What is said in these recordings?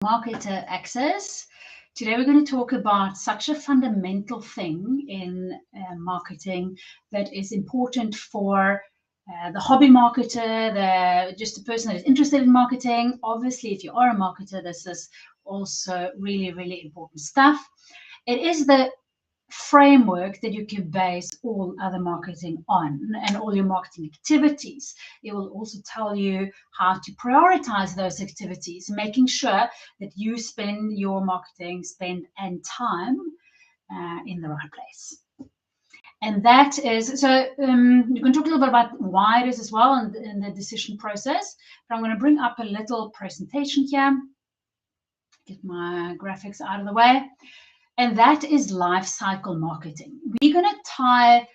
marketer access. Today we're going to talk about such a fundamental thing in marketing that is important for the hobby marketer, just a person that is interested in marketing. Obviously, if you are a marketer, this is also really, really important stuff. It is the framework that you can base all other marketing on and all your marketing activities. It will also tell you how to prioritize those activities, making sure that you spend your marketing spend and time in the right place. And that is, so you can talk a little bit about why it is as well in the decision process, but I'm going to bring up a little presentation here, get my graphics out of the way. And that is life cycle marketing. We're going to tie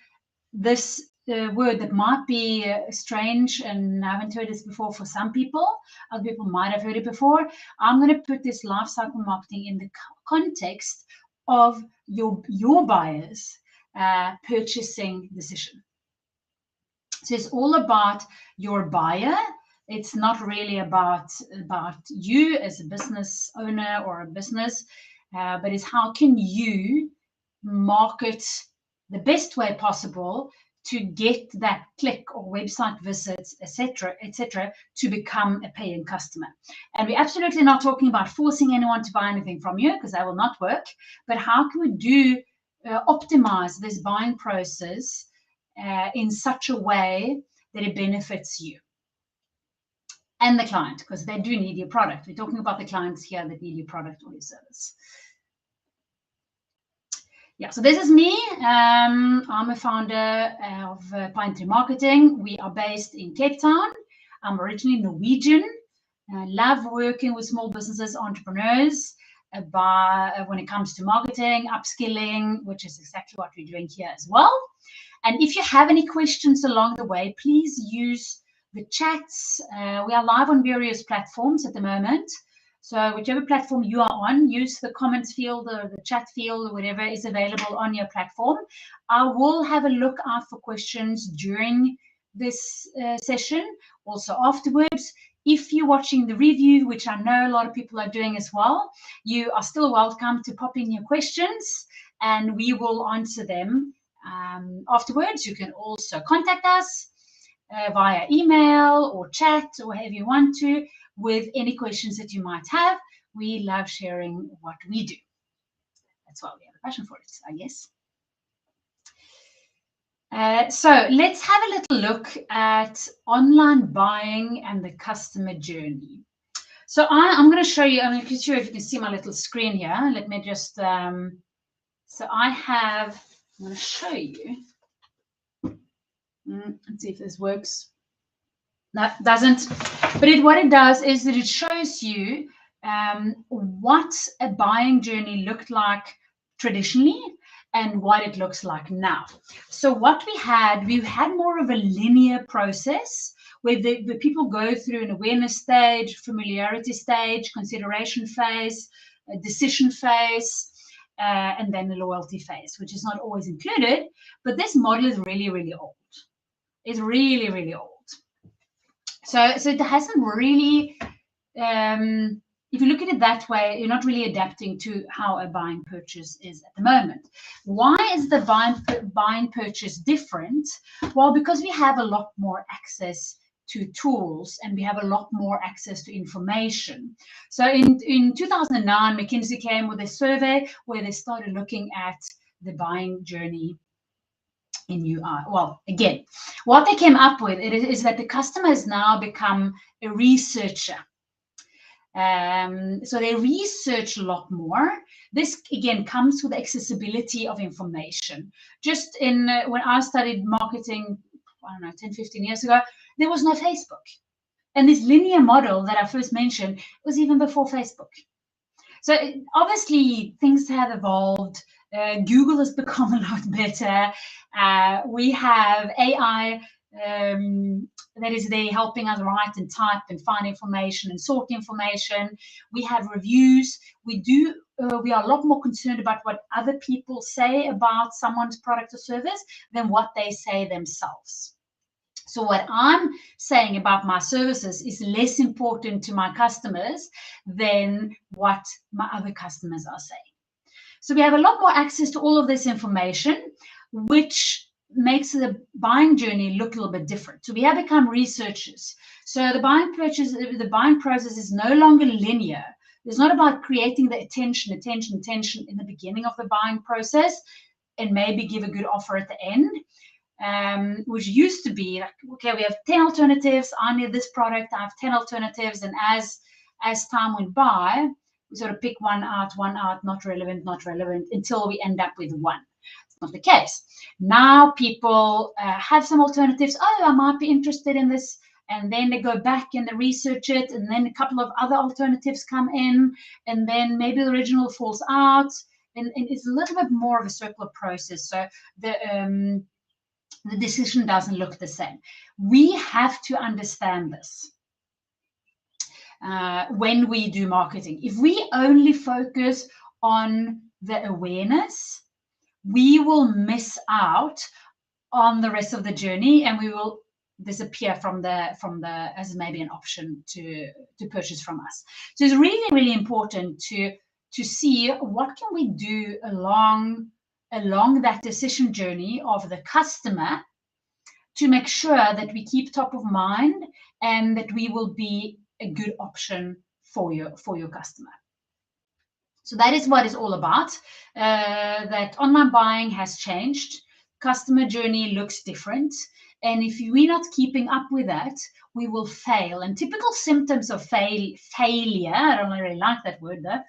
this word that might be strange, and I haven't heard this before for some people. Other people might have heard it before. I'm going to put this life cycle marketing in the context of your buyer's purchasing decision. So it's all about your buyer. It's not really about you as a business owner or a business. But it's how can you market the best way possible to get that click or website visits, etc., to become a paying customer. And we're absolutely not talking about forcing anyone to buy anything from you, because that will not work. But how can we do optimize this buying process in such a way that it benefits you and the client, because they do need your product. We're talking about the clients here that need your product or your service. Yeah, so this is me. I'm a founder of Pine Tree Marketing. We are based in Cape Town. I'm originally Norwegian. I love working with small businesses, entrepreneurs, when it comes to marketing, upskilling, which is exactly what we're doing here as well. And if you have any questions along the way, please use the chats. We are live on various platforms at the moment. So whichever platform you are on, use the comments field or the chat field or whatever is available on your platform. I will have a look out for questions during this session, also afterwards. If you're watching the review, which I know a lot of people are doing as well, you are still welcome to pop in your questions and we will answer them afterwards. You can also contact us via email or chat or however you want to, with any questions that you might have. We love sharing what we do. That's why we have a passion for it, I guess. So let's have a little look at online buying and the customer journey. So I'm going to show you, I'm not sure if you can see my little screen here. Let me just, so I'm going to show you. Let's see if this works. No, it doesn't. But what it does is that it shows you what a buying journey looked like traditionally and what it looks like now. So what we had more of a linear process where the people go through an awareness stage, familiarity stage, consideration phase, a decision phase, and then the loyalty phase, which is not always included. But this model is really, really old. It's really, really old. So it hasn't really, if you look at it that way, you're not really adapting to how a buying purchase is at the moment. Why is the buying purchase different? Well, because we have a lot more access to tools and we have a lot more access to information. So in 2009, McKinsey came with a survey where they started looking at the buying journey in UI. Well, again, what they came up with is that the customer has now become a researcher. So they research a lot more. This, again, comes with accessibility of information. Just when I studied marketing, I don't know, 10, 15 years ago, there was no Facebook. And this linear model that I first mentioned was even before Facebook. So obviously things have evolved. Google has become a lot better. We have AI that is there helping us write and type and find information and sort information. We have reviews. We are a lot more concerned about what other people say about someone's product or service than what they say themselves. So what I'm saying about my services is less important to my customers than what my other customers are saying. So we have a lot more access to all of this information, which makes the buying journey look a little bit different. So we have become researchers. So the buying process is no longer linear. It's not about creating the attention in the beginning of the buying process and maybe give a good offer at the end, which used to be like, okay, we have 10 alternatives. I need this product. I have 10 alternatives. And as time went by, we sort of pick one out, not relevant, until we end up with one. It's not the case. Now people have some alternatives. Oh, I might be interested in this. And then they go back and they research it. And then a couple of other alternatives come in. And then maybe the original falls out. And it's a little bit more of a circular process. So the decision doesn't look the same. We have to understand this when we do marketing. If we only focus on the awareness, we will miss out on the rest of the journey, and we will disappear from the as maybe an option to purchase from us. So it's really, really important to see what can we do along that decision journey of the customer to make sure that we keep top of mind and that we will be a good option for your customer. So that is what it's all about. That online buying has changed. Customer journey looks different. And if we're not keeping up with that, we will fail. And typical symptoms of failure, I don't really like that word though,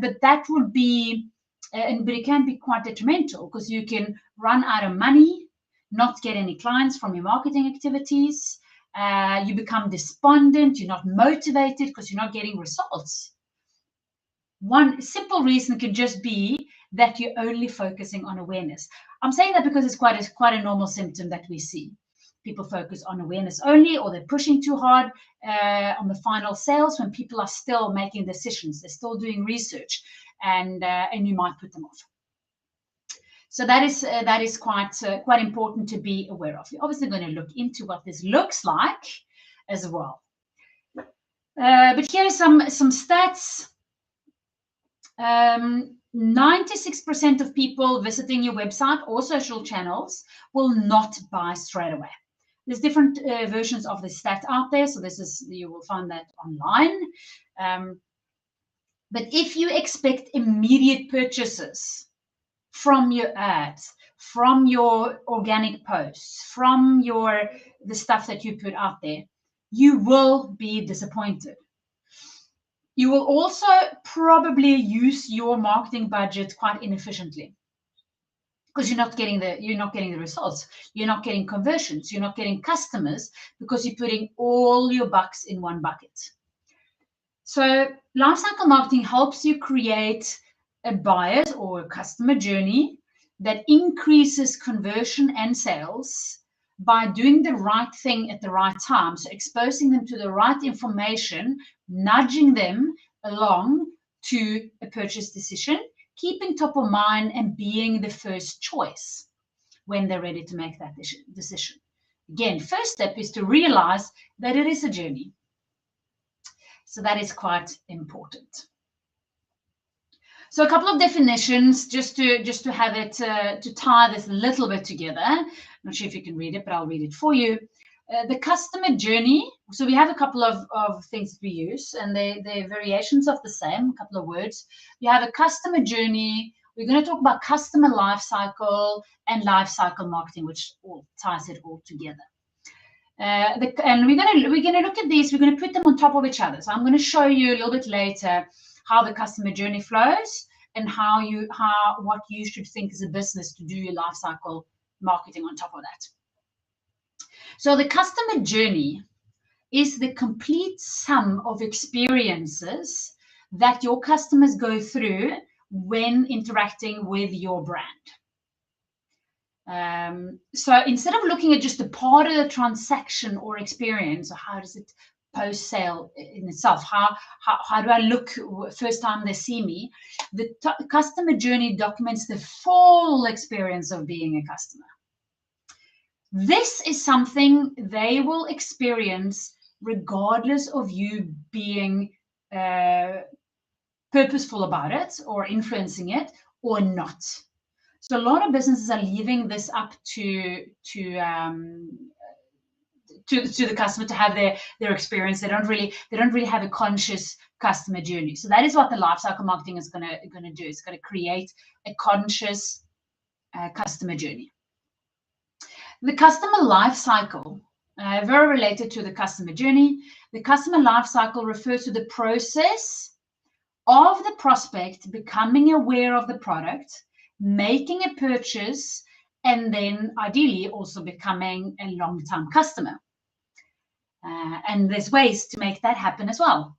but that would be, but it can be quite detrimental because you can run out of money, not get any clients from your marketing activities. You become despondent, you're not motivated because you're not getting results. One simple reason could just be that you're only focusing on awareness. I'm saying that because it's quite a normal symptom that we see. People focus on awareness only, or they're pushing too hard on the final sales when people are still making decisions. They're still doing research, and you might put them off. So that is quite important to be aware of. We're obviously going to look into what this looks like as well. But here are some stats. 96% of people visiting your website or social channels will not buy straight away. There's different versions of this stat out there, so you will find that online. But if you expect immediate purchases from your ads, from your organic posts, from the stuff that you put out there, you will be disappointed. You will also probably use your marketing budget quite inefficiently because you're not getting the results. You're not getting conversions. You're not getting customers because you're putting all your bucks in one bucket. So lifecycle marketing helps you create a buyer's or a customer journey that increases conversion and sales by doing the right thing at the right time. So exposing them to the right information, nudging them along to a purchase decision, keeping top of mind and being the first choice when they're ready to make that decision. Again, first step is to realize that it is a journey. So that is quite important. So a couple of definitions just to have it, to tie this a little bit together. I'm not sure if you can read it, but I'll read it for you. The customer journey. So we have a couple of things that we use, and they're variations of the same, a couple of words. You have a customer journey. We're going to talk about customer lifecycle and lifecycle marketing, which all ties it all together. And we're going to look at these. We're going to put them on top of each other. So I'm going to show you a little bit later how the customer journey flows and what you should think as a business to do your lifecycle marketing on top of that. So the customer journey is the complete sum of experiences that your customers go through when interacting with your brand. So instead of looking at just a part of the transaction or experience, or how does it post-sale in itself, how do I look first time they see me, the customer journey documents the full experience of being a customer. This is something they will experience regardless of you being purposeful about it or influencing it or not. So a lot of businesses are leaving this up to the customer to have their experience. They don't really have a conscious customer journey. So that is what the lifecycle marketing is going to do. It's going to create a conscious customer journey. The customer life cycle, very related to the customer journey. The customer life cycle refers to the process of the prospect becoming aware of the product, making a purchase, and then ideally also becoming a long-term customer. And there's ways to make that happen as well.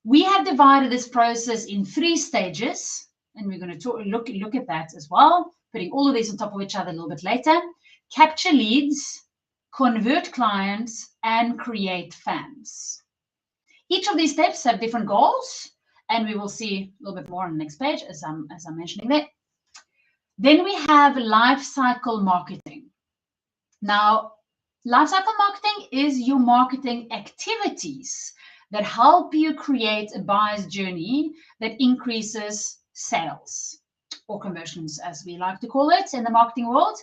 We have divided this process in 3 stages, and we're going to look at that as well, putting all of these on top of each other a little bit later. Capture leads, convert clients, and create fans. Each of these steps have different goals, and we will see a little bit more on the next page as I'm mentioning there. Then we have life cycle marketing. Now, life cycle marketing is your marketing activities that help you create a buyer's journey that increases sales or conversions, as we like to call it in the marketing world,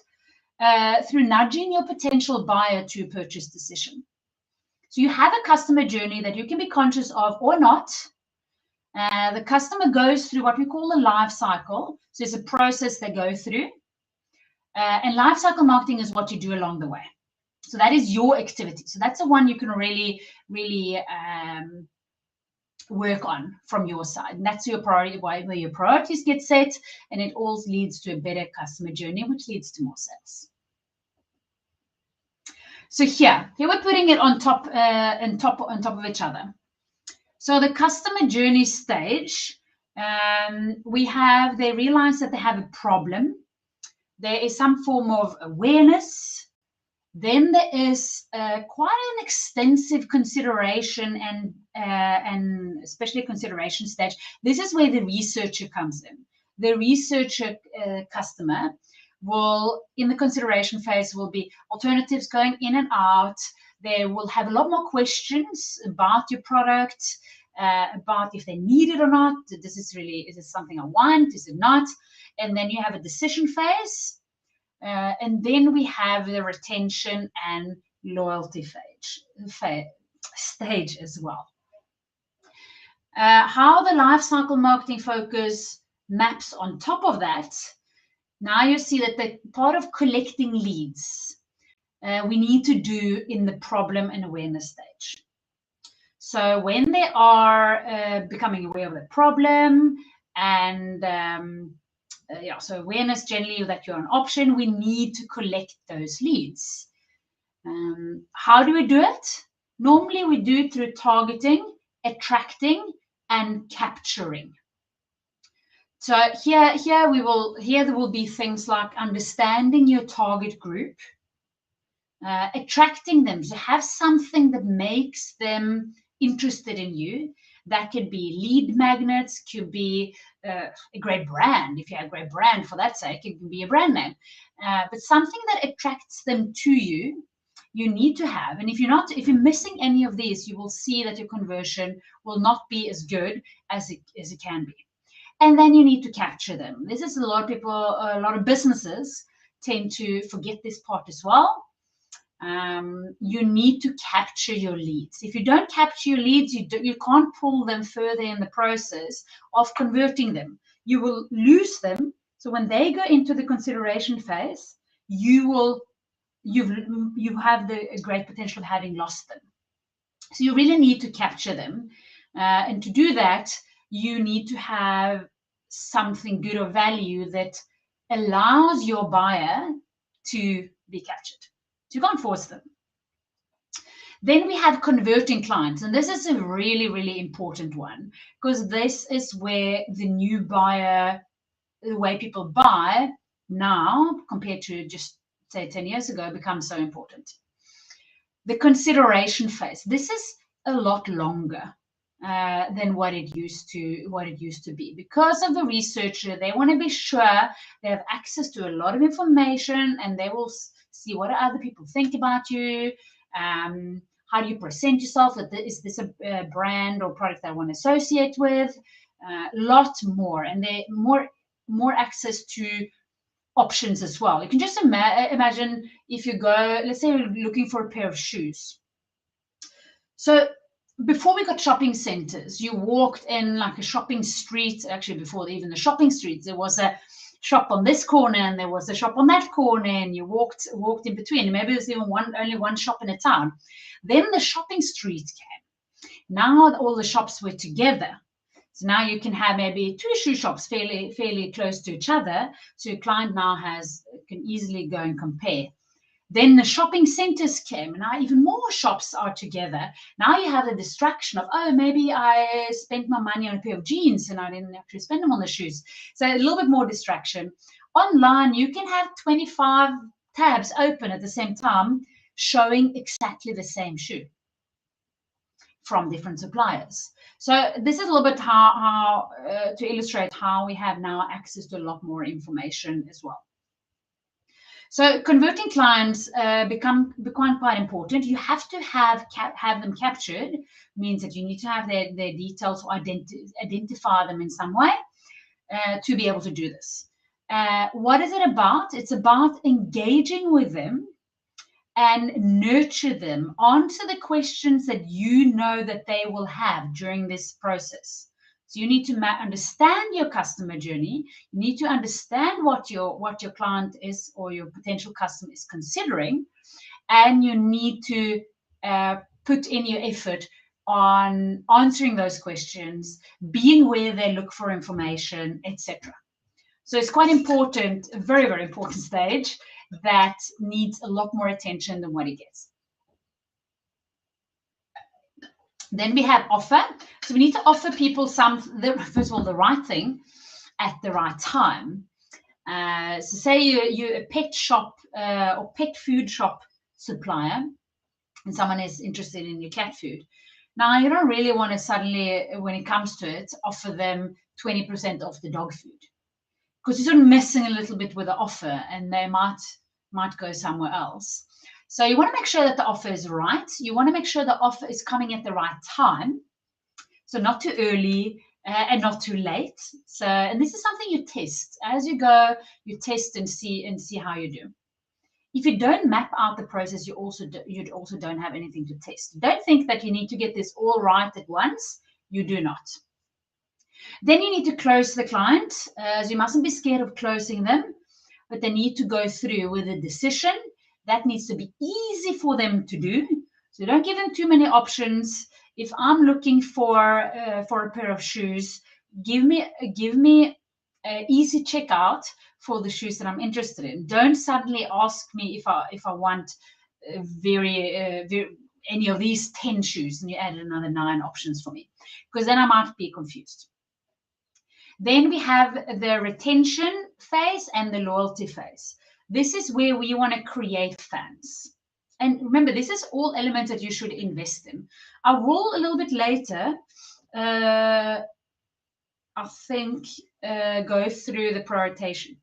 through nudging your potential buyer to a purchase decision. So you have a customer journey that you can be conscious of or not. The customer goes through what we call a life cycle. So it's a process they go through. And life cycle marketing is what you do along the way. So that is your activity. So that's the one you can really work on from your side. And that's your priority, where your priorities get set, and it all leads to a better customer journey, which leads to more sales. So here we're putting it on top of each other. So the customer journey stage, they realize that they have a problem. There is some form of awareness. Then there is quite an extensive consideration and especially consideration stage. This is where the researcher comes in. The researcher customer will, in the consideration phase, will be alternatives going in and out. They will have a lot more questions about your product, about if they need it or not. Is this something I want? Is it not? And then you have a decision phase. And then we have the retention and loyalty stage as well. How the life cycle marketing focus maps on top of that. Now you see that the part of collecting leads we need to do in the problem and awareness stage. So when they are becoming aware of the problem and so awareness generally that you're an option, we need to collect those leads. How do we do it? Normally we do it through targeting, attracting, and capturing. So here there will be things like understanding your target group, attracting them, so have something that makes them interested in you. That could be lead magnets, could be a great brand. If you have a great brand, for that sake, it can be a brand name. But something that attracts them to you, you need to have. And if you're missing any of these, you will see that your conversion will not be as good as it can be. And then you need to capture them. This is a lot of businesses tend to forget this part as well. You need to capture your leads. If you don't capture your leads, you can't pull them further in the process of converting them. You will lose them. So when they go into the consideration phase, you have the great potential of having lost them. So you really need to capture them. And to do that, you need to have something good of value that allows your buyer to be captured. So you can't force them. Then we have converting clients. And this is a really, really important one, because this is where the new buyer, the way people buy now compared to just say 10 years ago, becomes so important. The consideration phase. This is a lot longer than what it used to be. Because of the researcher, they want to be sure they have access to a lot of information, and they will see what do other people think about you. How do you present yourself? Is this a brand or product that I want to associate with? Lot more, and there more access to options as well. You can just imagine if you go, let's say you're looking for a pair of shoes. So before we got shopping centers, you walked in like a shopping street. Actually, before even the shopping streets, there was a shop on this corner and there was a shop on that corner, and you walked in between. Maybe there's even only one shop in a town. Then the shopping street came. Now all the shops were together. So now you can have maybe 2 shoe shops fairly close to each other. So your client now can easily go and compare. Then the shopping centers came, and now even more shops are together. Now you have the distraction of, oh, maybe I spent my money on a pair of jeans and I didn't actually spend them on the shoes. So a little bit more distraction. Online, you can have 25 tabs open at the same time, showing exactly the same shoe from different suppliers. So this is a little bit how to illustrate how we have now access to a lot more information as well. So converting clients become quite important. You have to have them captured. Means that you need to have their details or identify them in some way to be able to do this. What is it about? It's about engaging with them and nurture them. Answer the questions that you know that they will have during this process. So you need to understand your customer journey. You need to understand what your client is or your potential customer is considering, and you need to put in your effort on answering those questions, being where they look for information, etc. So it's quite important, a very, very important stage that needs a lot more attention than what it gets. Then we have offer. So we need to offer people first of all, the right thing at the right time. So say you're a pet shop or pet food shop supplier, and someone is interested in your cat food. Now, you don't really want to suddenly, when it comes to it, offer them 20% off the dog food, because you're sort of messing a little bit with the offer, and they might go somewhere else. So you want to make sure that the offer is right. You want to make sure the offer is coming at the right time. So not too early and not too late. So, and this is something you test. As you go, you test and see how you do. If you don't map out the process, you also don't have anything to test. Don't think that you need to get this all right at once. You do not. Then you need to close the client. So you mustn't be scared of closing them, but they need to go through with a decision. That needs to be easy for them to do. So don't give them too many options. If I'm looking for a pair of shoes, give me an easy checkout for the shoes that I'm interested in. Don't suddenly ask me if I want any of these 10 shoes, and you add another 9 options for me, because then I might be confused. Then we have the retention phase and the loyalty phase. This is where we want to create fans. And remember, this is all elements that you should invest in. I will a little bit later, I think, go through the priority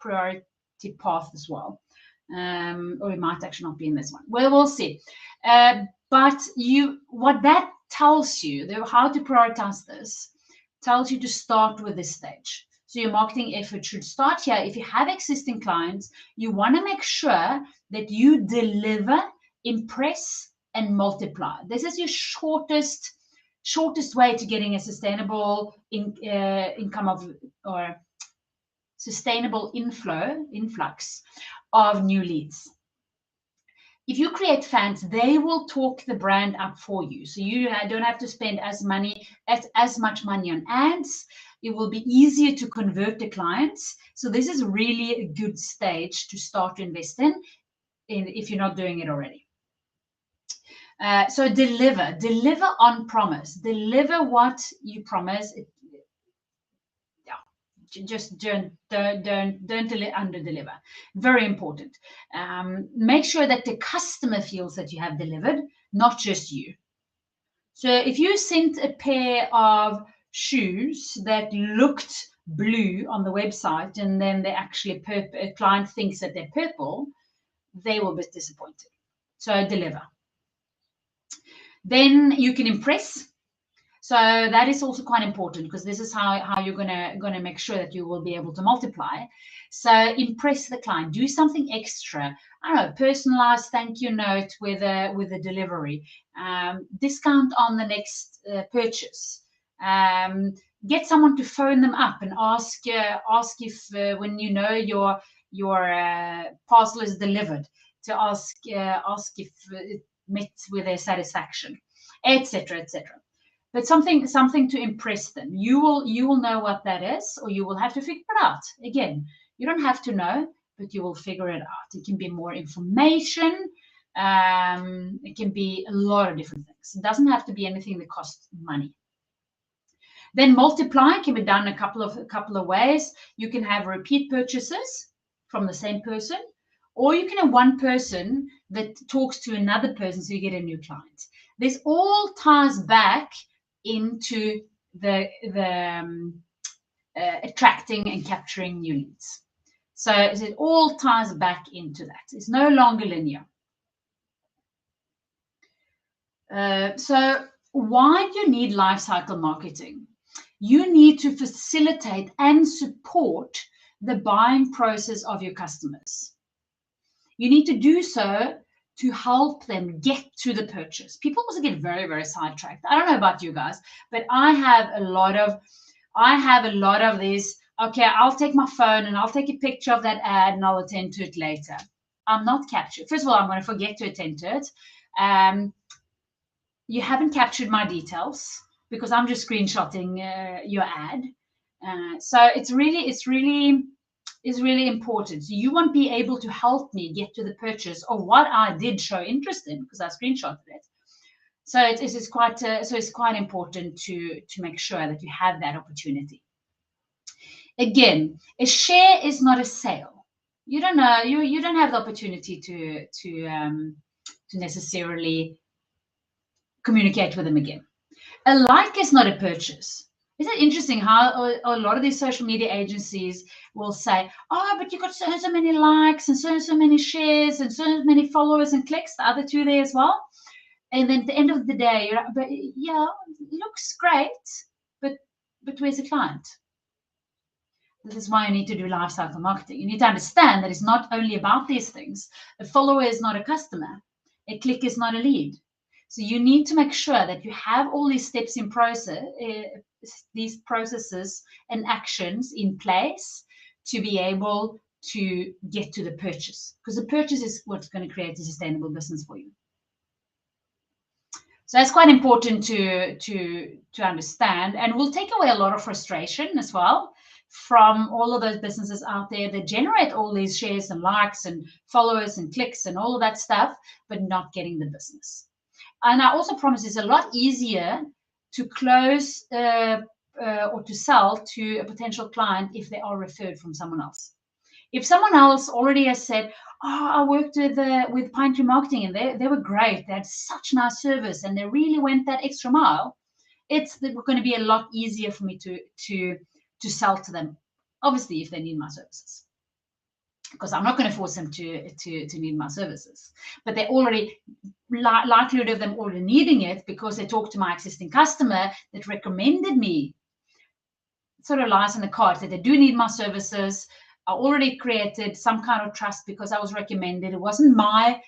path as well. Or it might actually not be in this one. Well, we'll see. But what that tells you, how to prioritize this, tells you to start with this stage. So your marketing effort should start here. If you have existing clients, you want to make sure that you deliver, impress, and multiply. This is your shortest way to getting a sustainable income or sustainable influx of new leads. If you create fans, they will talk the brand up for you. So you don't have to spend as much money on ads. It will be easier to convert the clients. So this is really a good stage to start to invest in if you're not doing it already. So deliver on promise. Deliver what you promise. Just don't under deliver. Very important. Make sure that the customer feels that you have delivered, not just you. So if you sent a pair of shoes that looked blue on the website, and then they actually a client thinks that they're purple, they will be disappointed. So deliver. Then you can impress. So that is also quite important, because this is how you're gonna make sure that you will be able to multiply. So impress the client. Do something extra. I don't know, personalized thank you note with a delivery. Discount on the next purchase. Get someone to phone them up and ask if when you know your parcel is delivered, to ask if it met with their satisfaction, etc., etc. But something to impress them. You will know what that is, or you will have to figure it out. Again, you don't have to know, but you will figure it out. It can be more information. It can be a lot of different things. It doesn't have to be anything that costs money. Then multiply can be done a couple of ways. You can have repeat purchases from the same person, or you can have one person that talks to another person, so you get a new client. This all ties back into the attracting and capturing new leads. So it all ties back into that. It's no longer linear. So why do you need lifecycle marketing? You need to facilitate and support the buying process of your customers. You need to do so to help them get to the purchase. People also get very, very sidetracked. I don't know about you guys, but I have a lot of these. Okay, I'll take my phone and I'll take a picture of that ad and I'll attend to it later. I'm not captured. First of all, I'm going to forget to attend to it. You haven't captured my details, because I'm just screenshotting your ad. So it's really important. So you won't be able to help me get to the purchase of what I did show interest in, because I screenshotted it. So it's quite important to make sure that you have that opportunity. Again, a share is not a sale. You don't know. You don't have the opportunity to necessarily communicate with them again. A like is not a purchase. Isn't it interesting how a lot of these social media agencies will say, oh, but you got so many likes and so many shares and so many followers and clicks, the other two there as well. And then at the end of the day, you're like, but yeah, it looks great, but where's the client? This is why you need to do lifecycle marketing. You need to understand that it's not only about these things. A follower is not a customer. A click is not a lead. So you need to make sure that you have all these steps in process, these processes and actions in place to be able to get to the purchase, because the purchase is what's going to create a sustainable business for you. So that's quite important to understand, and will take away a lot of frustration as well from all of those businesses out there that generate all these shares and likes and followers and clicks and all of that stuff, but not getting the business. And I also promise it's a lot easier to close or to sell to a potential client if they are referred from someone else. If someone else already has said, oh, I worked with Pine Tree Marketing and they were great, they had such nice service and they really went that extra mile, it's going to be a lot easier for me to sell to them, obviously, if they need my services. Because I'm not going to force them to need my services. But they already, likelihood of them already needing it because they talked to my existing customer that recommended me, it sort of lies in the cards that they do need my services. I already created some kind of trust because I was recommended. It wasn't my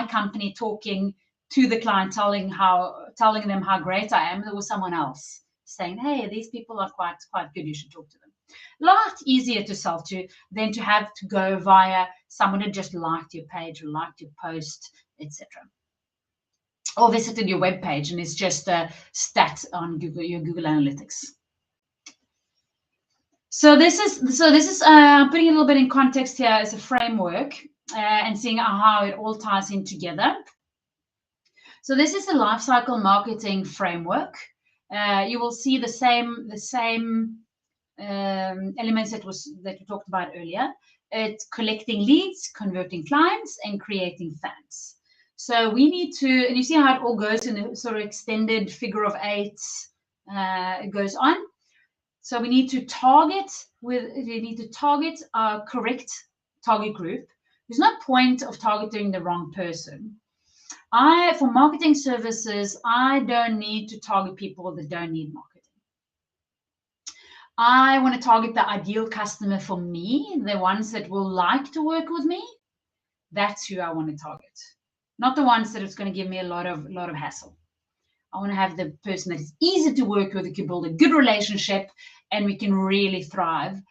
company talking to the client, telling them how great I am. There was someone else saying, hey, these people are quite good. You should talk to them. A lot easier to sell to than to have to go via someone who just liked your page or liked your post, etc. Or visited your web page and it's just a stat on your Google Analytics. So this is putting a little bit in context here as a framework and seeing how it all ties in together. So this is a lifecycle marketing framework. You will see the same elements that we talked about earlier. It's collecting leads, converting clients, and creating fans. So we need to, and you see how it all goes in a sort of extended figure of eights. It goes on. So we need to target our correct target group There's no point of targeting the wrong person. For marketing services, I don't need to target people that don't need marketing. I want to target the ideal customer for me, the ones that will like to work with me. That's who I want to target, not the ones that it's going to give me a lot of hassle. I want to have the person that is easy to work with, that can build a good relationship, and we can really thrive,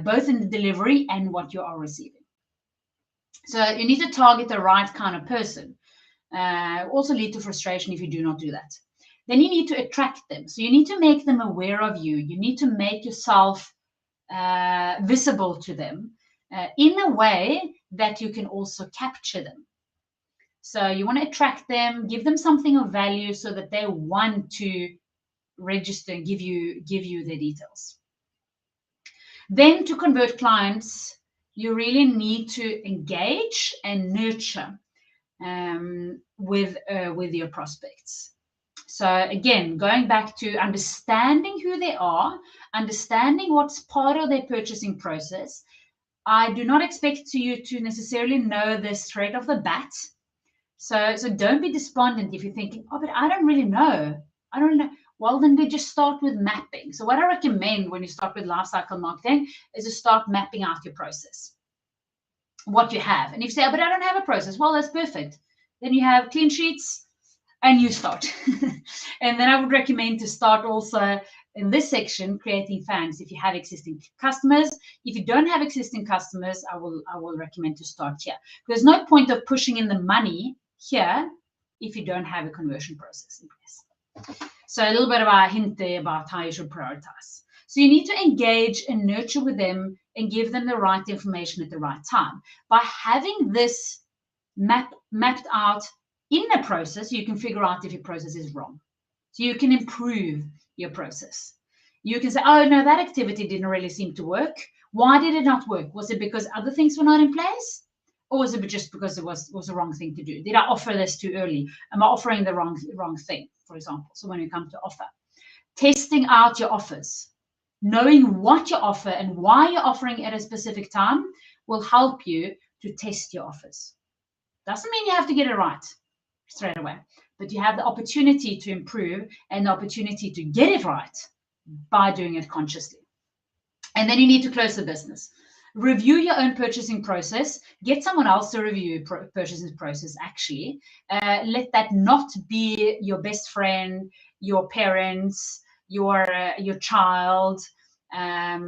both in the delivery and what you are receiving. So you need to target the right kind of person. Also lead to frustration if you do not do that. Then you need to attract them. So you need to make them aware of you. You need to make yourself visible to them in a way that you can also capture them. So you want to attract them, give them something of value so that they want to register and give you their details. Then to convert clients, you really need to engage and nurture with your prospects. So again, going back to understanding who they are, understanding what's part of their purchasing process. I do not expect you to necessarily know this straight off the bat. So don't be despondent if you're thinking, oh, but I don't really know. I don't know. Well, then we just start with mapping. So what I recommend when you start with lifecycle marketing is to start mapping out your process, what you have. And if you say, oh, but I don't have a process, well, that's perfect. Then you have clean sheets and you start. And then I would recommend to start also in this section, creating fans if you have existing customers. If you don't have existing customers, I will recommend to start here. There's no point of pushing in the money here if you don't have a conversion process in place. So a little bit of a hint there about how you should prioritize. So you need to engage and nurture with them and give them the right information at the right time. By having this mapped out in the process, you can figure out if your process is wrong. So you can improve your process. You can say, oh, no, that activity didn't really seem to work. Why did it not work? Was it because other things were not in place? Or was it just because it was the wrong thing to do? Did I offer this too early? Am I offering the wrong thing, for example? So when you come to offer, testing out your offers, knowing what you offer and why you're offering at a specific time will help you to test your offers. Doesn't mean you have to get it right straight away, but you have the opportunity to improve and the opportunity to get it right by doing it consciously. And then you need to close the business. Review your own purchasing process. Get someone else to review your purchasing process, actually. Let that not be your best friend, your parents, your child. Let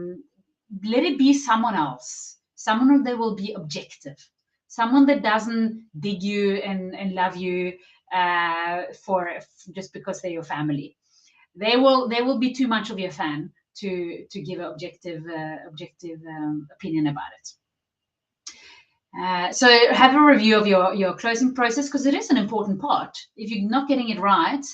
it be someone else, someone that will be objective, someone that doesn't dig you and love you for just because they're your family. They will be too much of your fan to give an objective opinion about it. So have a review of your closing process, because it is an important part. If you're not getting it right,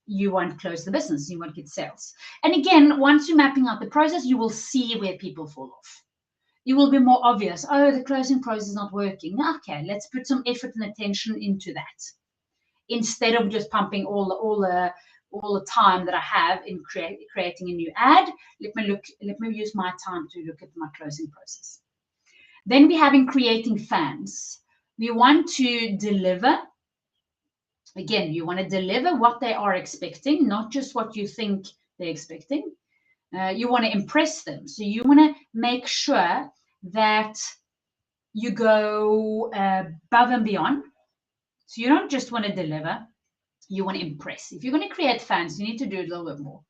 you won't close the business, you won't get sales. And again, once you're mapping out the process, you will see where people fall off. It will be more obvious. Oh, the closing process is not working. Okay, let's put some effort and attention into that, instead of just pumping all the time that I have in creating a new ad. Let me use my time to look at my closing process. Then we have in creating fans. We want to deliver. Again, you want to deliver what they are expecting, not just what you think they're expecting. You want to impress them. So you want to make sure that you go above and beyond. So you don't just want to deliver, you want to impress. If you're going to create fans, you need to do a little bit more.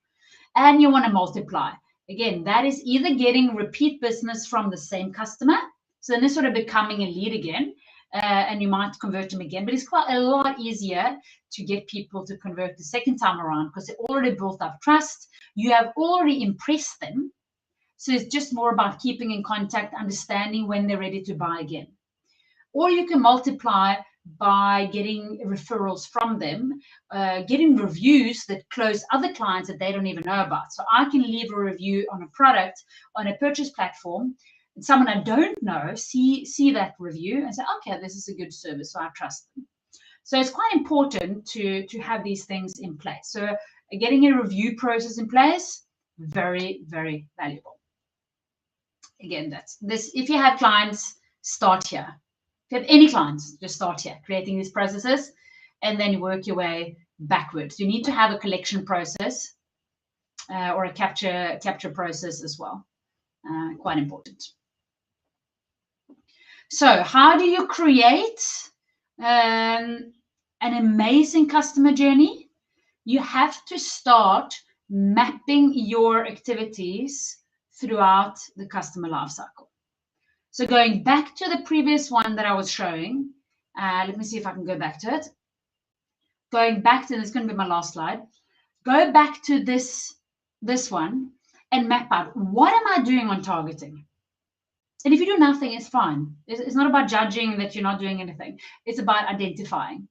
And you want to multiply. Again, that is either getting repeat business from the same customer. So then they're sort of becoming a lead again. And you might convert them again. But it's quite a lot easier to get people to convert the second time around because they already built up trust. You have already impressed them. So it's just more about keeping in contact, understanding when they're ready to buy again. Or you can multiply by getting referrals from them, getting reviews that close other clients that they don't even know about. So I can leave a review on a product, on a purchase platform, and someone I don't know see that review and say, okay, this is a good service, so I trust them. So it's quite important to have these things in place. So getting a review process in place, very, very valuable. again, that's this. If you have clients, start here. If you have any clients, just start here, creating these processes, and then work your way backwards. You need to have a collection process or a capture process as well. Quite important. So how do you create an amazing customer journey? You have to start mapping your activities throughout the customer lifecycle. So going back to the previous one that I was showing, let me see if I can go back to it. Going back to, this is going to be my last slide. Go back to this one and map out, what am I doing on targeting? And if you do nothing, it's fine. It's not about judging that you're not doing anything. It's about identifying,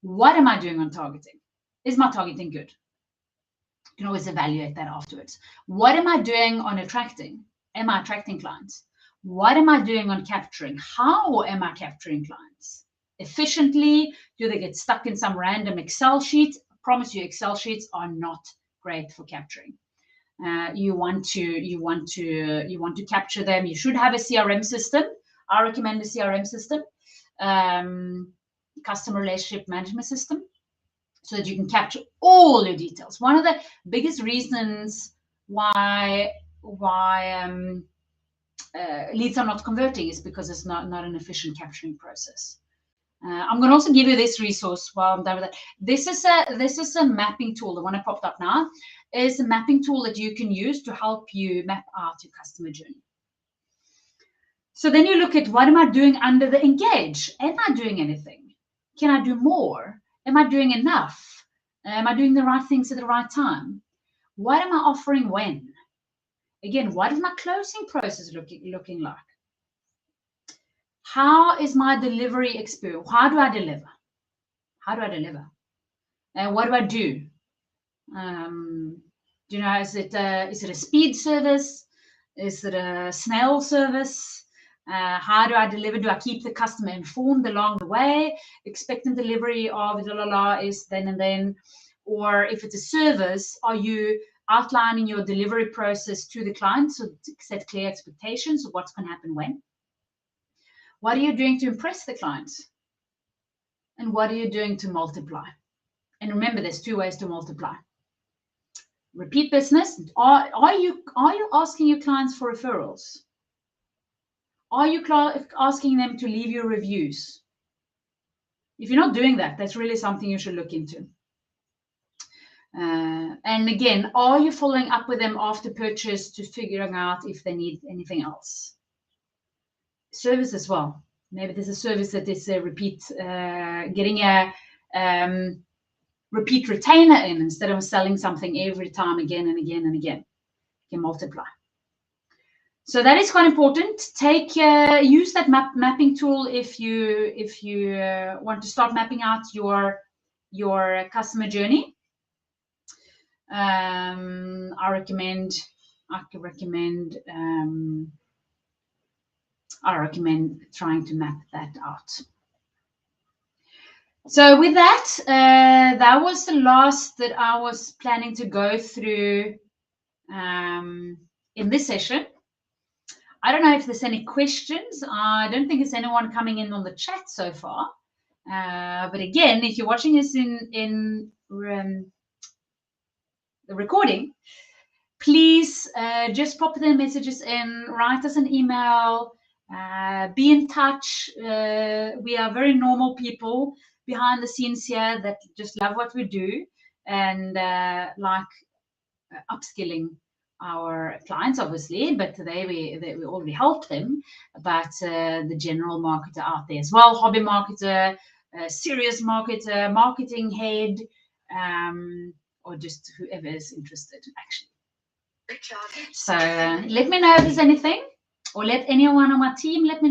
what am I doing on targeting? Is my targeting good? You can always evaluate that afterwards. What am I doing on attracting? Am I attracting clients? What am I doing on capturing? How am I capturing clients? Efficiently? Do they get stuck in some random Excel sheet? I promise you, Excel sheets are not great for capturing. You want to capture them. You should have a CRM system. I recommend a CRM system, customer relationship management system, so that you can capture all your details. One of the biggest reasons why leads are not converting is because it's not an efficient capturing process. I'm going to also give you this resource while I'm done with that. This is a mapping tool. The one I popped up now is a mapping tool that you can use to help you map out your customer journey. So then you look at, what am I doing under the engage? Am I doing anything? Can I do more? Am I doing enough? Am I doing the right things at the right time? What am I offering when? Again, what is my closing process looking like? How is my delivery experience? How do I deliver? How do I deliver? And what do I do? You know, is it a speed service? Is it a snail service? How do I deliver? Do I keep the customer informed along the way? Expectant delivery of is then and then. Or if it's a service, are you outlining your delivery process to the client so to set clear expectations of what's going to happen when? What are you doing to impress the clients? And what are you doing to multiply? And remember, there's two ways to multiply. Repeat business. Are you asking your clients for referrals? Are you asking them to leave you reviews? If you're not doing that, that's really something you should look into. And again, are you following up with them after purchase to figuring out if they need anything else? Service as well. Maybe there's a service that is a repeat, getting a repeat retainer in instead of selling something every time again and again and again. You can multiply. So that is quite important. Use that mapping tool if you want to start mapping out your customer journey. I recommend trying to map that out. So with that, that was the last that I was planning to go through in this session. I don't know if there's any questions. I don't think there's anyone coming in on the chat so far. But again, if you're watching this in the recording, please just pop the messages in, write us an email, be in touch. We are very normal people behind the scenes here that just love what we do and like upskilling our clients, obviously, but we already help them, but the general marketer out there as well, hobby marketer, serious marketer, marketing head, or just whoever is interested, actually. So let me know if there's anything, or let anyone on my team let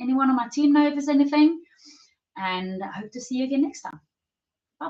anyone on my team know if there's anything, and I hope to see you again next time.